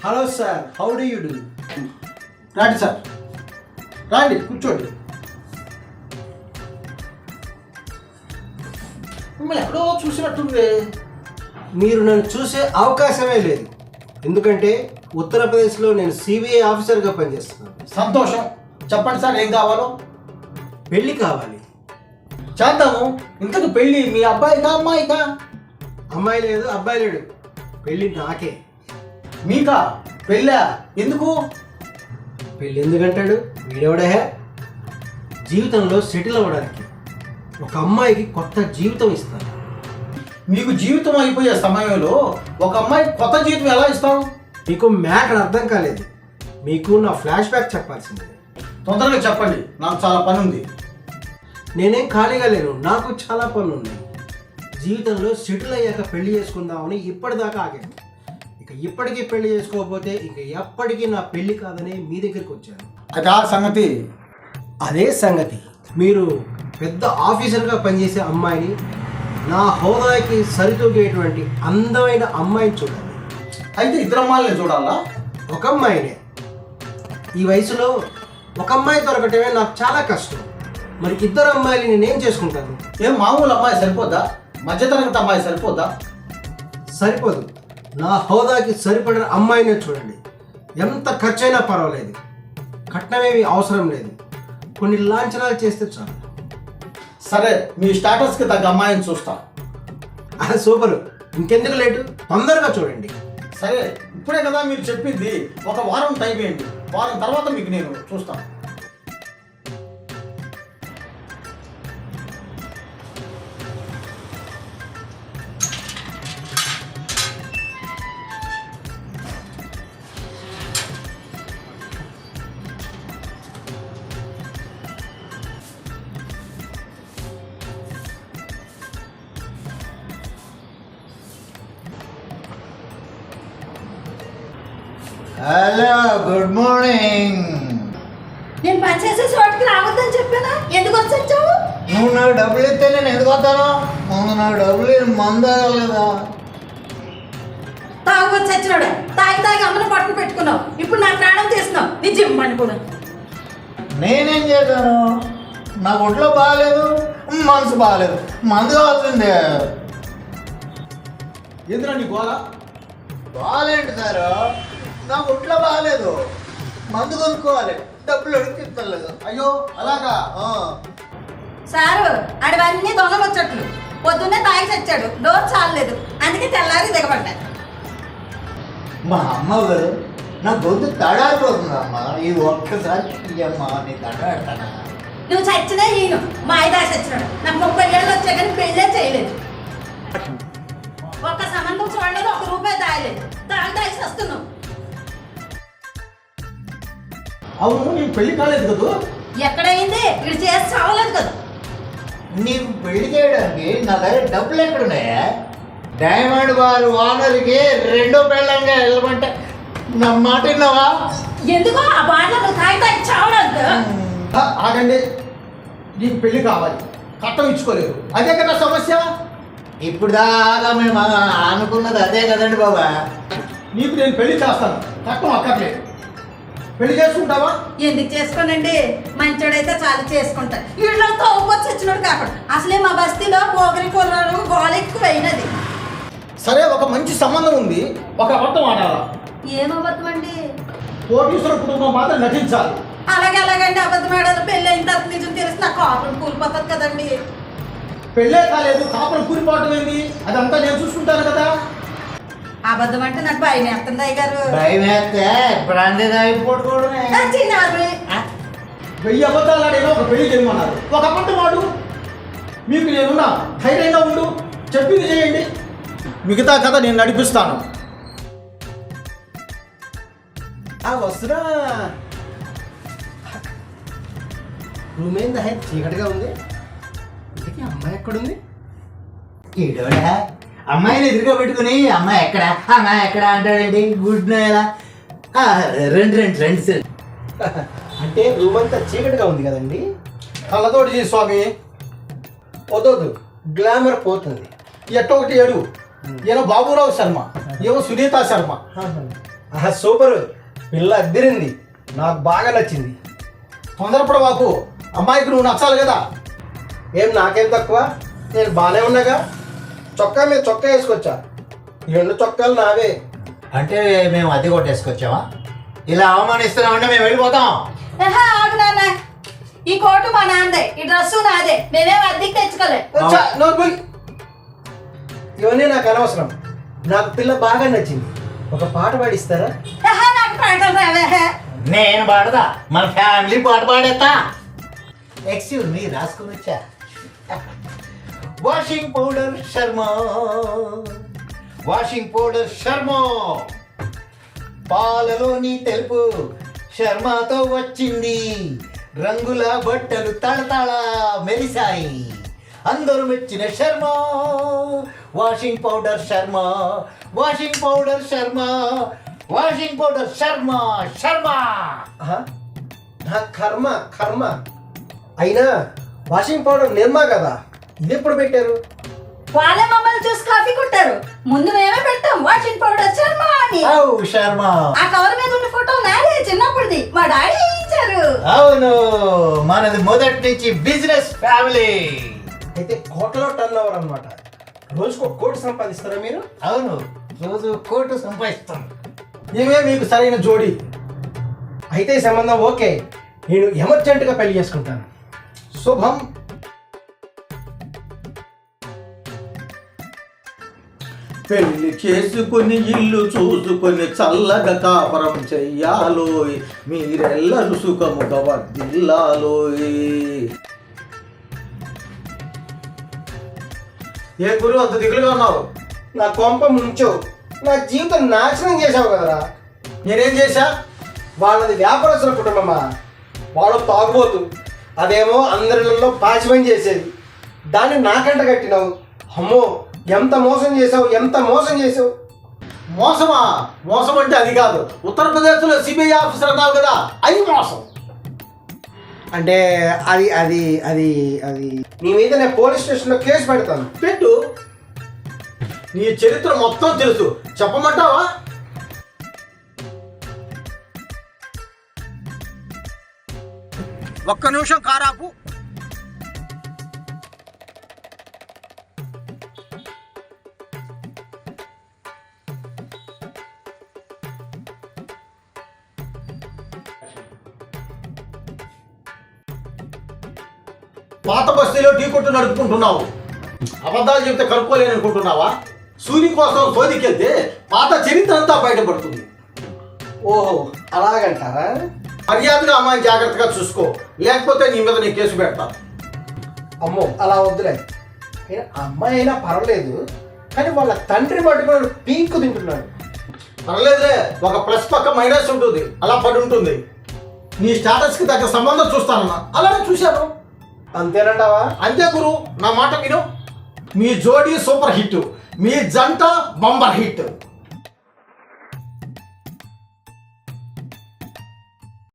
Hello sir, how do you do? రండి sir, రండి కూర్చోండి. మిమ్మల్ని ఎక్కడో చూసినట్టుంది. మీరు నన్ను చూసే అవకాశమే లేదు, ఎందుకంటే ఉత్తరప్రదేశ్లో నేను సిబిఐ ఆఫీసర్గా పనిచేస్తున్నాను. సంతోషం. చెప్పండి సార్, ఏం కావాలో? పెళ్ళి కావాలి. చేద్దాము. ఇంతకు పెళ్ళి మీ అబ్బాయికా అమ్మాయికా? అమ్మాయి లేదు, అబ్బాయి లేడు, పెళ్ళి నాకే. మీకా పెళ్ళా? ఎందుకు? పెళ్ళి ఎందుకంటాడు వీడెవడే? జీవితంలో సెటిల్ అవ్వడానికి, ఒక అమ్మాయికి కొత్త జీవితం ఇస్తాను. మీకు జీవితం అయిపోయే సమయంలో ఒక అమ్మాయి కొత్త జీవితం ఎలా ఇస్తావు? మీకు మ్యాటర్ అర్థం కాలేదు, మీకు నా ఫ్లాష్ బ్యాక్ చెప్పాల్సిందే. తొందరగా చెప్పండి, నాకు చాలా పని ఉంది. నేనేం ఖాళీగా లేను, నాకు చాలా పనులు ఉన్నాయి. జీవితంలో సెటిల్ అయ్యాక పెళ్లి చేసుకుందామని ఇప్పటిదాకా ఆగాను. ఇక ఇప్పటికీ పెళ్లి చేసుకోకపోతే ఇక ఎప్పటికీ నా పెళ్లి కాదని మీ దగ్గరికి వచ్చాను. అదా సంగతి? అదే సంగతి. మీరు పెద్ద ఆఫీసర్గా పనిచేసే అమ్మాయిని, నా హోదాకి సరితూగేటువంటి అందమైన అమ్మాయిని చూడాలి. అయితే ఇద్దరు అమ్మాయిని చూడాలా? ఒక అమ్మాయినే. ఈ వయసులో ఒక అమ్మాయి దొరకటమే నాకు చాలా కష్టం. మరి ఇద్దరు అమ్మాయిని నేనేం చేసుకుంటాను? ఏం మామూలు అమ్మాయి సరిపోద్దా? మధ్యతరగతి అమ్మాయి సరిపోద్దా? సరిపోదు. నా హోదాకి సరిపడిన అమ్మాయినే చూడండి. ఎంత ఖర్చైనా పర్వాలేదు, కట్నమేమి అవసరం లేదు, కొన్ని లాంఛనాలు చేస్తే చాలు. సరే, మీ స్టాటస్కి తగ్గ అమ్మాయిని చూస్తా. అది సూపరు, ఇంకెందుకు లేటు, తొందరగా చూడండి. సరే, ఇప్పుడే కదా మీరు చెప్పింది. ఒక వారం టైం ఇవ్వండి, వారం తర్వాత మీకు నేను చూస్తాను. Hello, good morning. నేను పనిచేసే చోటుకి రావద్దని చెప్పానా? ఎందుకు వచ్చావు? నువ్వు నాకు డబ్బులు ఇస్తే నేను ఎందుకు వస్తాను? ముందు నాకు డబ్బులు మందాలి కదా. తాగుబోతు చచ్చినాడు. తాగి అమ్మను పట్టుకు పెట్టుకున్నావు. ఇప్పుడు నా ప్రాణం తీస్తున్నావు. నీ జిమ్మని కూడా నేనేం చేశాను? నాకు ఒంట్లో బాగాలేదు, మనసు బాగాలేదు, మందు కావాల్సిందే. ఎందులో నీ గోళ? బాగాలేంటి సార్? నాకు ఒంట్లో బాగాలేదు, మందు కొనుక్కోవాలి, డబ్బులు అడుగుతలేదు. అయ్యో అలాగా? సారు అడివన్నీ దొంగ వచ్చట్లు. పొద్దున్నే తాగి చచ్చాడు, డోర్ చాలలేదు, అందుకే తెల్లారి దిగబడ్డా. మా అమ్మ గారు నా గొంతు తడారిపోతుందమ్మా. ఈ ఒక్కసారి అమ్మా నీ తడాడతానా? నువ్వు చచ్చినా ఈయన మా ఐదా చచ్చినాడు. నాకు 30 ఏళ్ళు వచ్చా కానీ పెళ్ళే చేయలేదు. ఒక్క సంబంధం చూడలేదు, ₹1 తాగలేదు. తాగి వస్తున్నావు. అవును, నీకు పెళ్లి కాలేదు కదా? ఎక్కడైంది? ఇక్కడ చేసి చావలేదు కదా. నీకు పెళ్లి చేయడానికి నా దగ్గర డబ్బులు ఎక్కడున్నాయా? డైమండ్ బార్ ఓనర్కి 2వ పెళ్ళంగా వెళ్ళమంటే నా మాట విన్నావా? ఎందుకో ఆ బాటలో నువ్వు తాగి చావడానికి. ఆగండి, నీకు పెళ్లి కావాలి, కట్టం ఇచ్చుకోలేదు, అదే కదా సమస్య. ఇప్పుడు దాకా మేము అనుకున్నది అదే కదండి బాబా. నీకు నేను పెళ్లి చేస్తాను, కట్టం అక్కర్లేదు. పెళ్లి చేసుకుంటావా? ఎందుకు చేసుకోనండి? మంచోడైతే చాలా చేసుకుంటా. వీళ్ళు తోపొచ్చి వచ్చినాడు కాకుండా అసలే మా బస్తీలో పోగరి కుర్రాడు గోళ ఎక్కువ అయినది. సరే, ఒక మంచి సంబంధం ఉంది, ఒక అబద్ధం ఆడాలా? ఏమబద్ధం అండి? కోటీశ్వర కుటుంబం మాత్రం నటించాలి. అలాగండి, అబద్ధం ఆడాలి. పెళ్ళి అయిన తర్వాత నిజం తెలిసి నా కాపురం కూలిపోతుంది కదండి. పెళ్ళే కాలేదు, కాపురం కూలిపోవటం ఏంది? అదంతా నేను చూసుకుంటాను కదా. అబద్ధం అంటే నాకు భయం వేస్తుంది అయ్యగారు. భయం వేస్తే బ్రాండీ అయిపోవడం. చిన్నారు 1000 అబద్ధాలు ఆడేమో ఒక పెళ్లి చేయమన్నారు, ఒక అబద్ధం ఆడు. మీకు నేనున్నా, ధైర్యంగా ఉండు, చెప్పింది చేయండి, మిగతా కథ నేను నడిపిస్తాను. వస్తున్నా. రూమ్ ఏందా చీకటిగా ఉంది, ఇంతకీ అమ్మాయి ఎక్కడుంది? ఈడోడా అమ్మాయిని ఎదురుగా పెట్టుకుని అమ్మాయి ఎక్కడ అంటాడండి. గుడ్ నైలా రండి సార్. అంటే రూమ్ అంతా చీకటిగా ఉంది కదండి. కళ్ళతోటి చేయి స్వామి. వదొద్దు, గ్లామర్ పోతుంది. ఎట్టొకటి ఏడు. ఏమో బాబురావు శర్మ, ఏమో సునీత శర్మ. ఆహా సూపరు, పిల్ల అద్దిరింది, నాకు బాగా నచ్చింది. తొందరపడవాకు, అమ్మాయికి నువ్వు నచ్చాలి కదా. ఏం నాకేం తక్కువ, నేను బాగానే ఉన్నాగా. చొక్కా మీద చొక్కా వేసుకొచ్చా, ఈ 2 చొక్కాలు నావే. అంటే మేము అద్దె కొట్టేసుకొచ్చామా? ఇలా అవమానిస్తున్నామంటే మేము వెళ్ళిపోతాం. ఆగు నాన్న, ఈ కోటు మా నాన్నదే, ఈ డ్రెస్సు నాదే, మేమేం అద్దెకి తెచ్చుకోలే. వచ్చా, నోరు మూయ్. ఇవన్నీ నాకు అనవసరం, నాకు పిల్ల బాగా నచ్చింది. ఒక పాట పాడిస్తారా? నాకు పాటలు రావే. నేను పాడదా, మన ఫ్యామిలీ పాట పాడేస్తా. ఎక్స్క్యూజ్ మీ, రాసుకుని వచ్చా. Washing powder Sharma, washing powder Sharma, పాలలోని తెలుపు శర్మతో వచ్చింది, రంగుల బట్టలు తళతళ మెరిశాయి, అందరూ మెచ్చిన Sharma. Washing powder Sharma, washing powder Sharma, washing powder Sharma Sharma. ఆహా, నా కర్మ కర్మ. అయినా వాషింగ్ పౌడర్ నిర్మా కదా, ఇది ఎప్పుడు పెట్టారు? వాళ్ళే మమ్మల్ని చూసి కాఫీ కొట్టారు, ముందు మేమే పెట్టాం వాషింగ్ పౌడర్ శర్మ అని. ఔ శర్మ. ఆ కవర్ మీద ఉన్న ఫోటో నాదే, చిన్నప్పుడుది, మా డాడీ ఇచ్చారు. అవును, మనది మొదటి నుంచి బిజినెస్ ఫ్యామిలీ. అయితే కోట్లలో టర్న్ ఓవర్ అనమాట. రోజుకు 1 కోటి సంపాదిస్తారా మీరు? అవును, రోజు కోటు సంపాదిస్తాం. ఇవే మీకు సరైన జోడి. అయితే ఈ సంబంధం ఓకే, నేను ఎమర్జెంటుగా పెళ్లి చేసుకుంటాను. శుభం. పెళ్లి చేసుకొని ఇల్లు చూసుకొని చల్లగా కాపురం చెయ్యాలోయ్, మీరెల్లరూ సుఖముగా వర్ధిల్లాలోయ్. ఏ గురు అంత దిగులుగా ఉన్నావు? నా కొంప ముంచో, నా జీవితం నాశనం చేసావు కదరా. నేనేం చేశా? వాళ్ళది వ్యాపారస్తుల కుటుంబమా, వాడు తాగుబోతు, అదేమో అందరిలో పాచిపని చేసేది, దాన్ని నాకంట కట్టినావు. అమ్మో, ఎంత మోసం చేసావు, ఎంత మోసం చేసావు. మోసమా? మోసం అంటే అది కాదు. ఉత్తరప్రదేశ్లో సిబిఐ ఆఫీసర్ అన్నావు కదా, అది మోసం. అంటే అది అది అది అది నీ మీద నేను పోలీస్ స్టేషన్లో కేసు పెడతాను. పెట్టు. నీ చరిత్ర మొత్తం తెలుసు, చెప్పమంటావా? ఒక్క నిమిషం కారాపు. పాత బస్తీలో టీ కొట్టు నడుపుకుంటున్నావు, అబద్ధాలు చెబితే కనుక్కోలేని అనుకుంటున్నావా? సూర్యు కోసం సోదికెళ్తే పాత చరిత్ర అంతా బయటపడుతుంది. ఓహో, అలాగంటారా? మర్యాదగా అమ్మాయిని జాగ్రత్తగా చూసుకో, లేకపోతే నీ మీద నేను కేసు పెడతాను. అమ్మో, అలా వద్దులే. అయినా అమ్మాయి అయినా పర్వాలేదు, కానీ వాళ్ళ తండ్రి పట్టుకున్నాడు పీక్కు తింటున్నాడు. పర్లేదులే, ఒక ప్లస్ పక్క మైనస్ ఉంటుంది, అలా పడి ఉంటుంది. నీ స్టేటస్కి తగ్గ సంబంధం చూస్తానన్నా, అలానే చూశాను. అంతేనంటావా? అంతే గురు, నా మాట విను. మీ జోడీ సూపర్ హిట్, మీ జంట బంబర్ హిట్.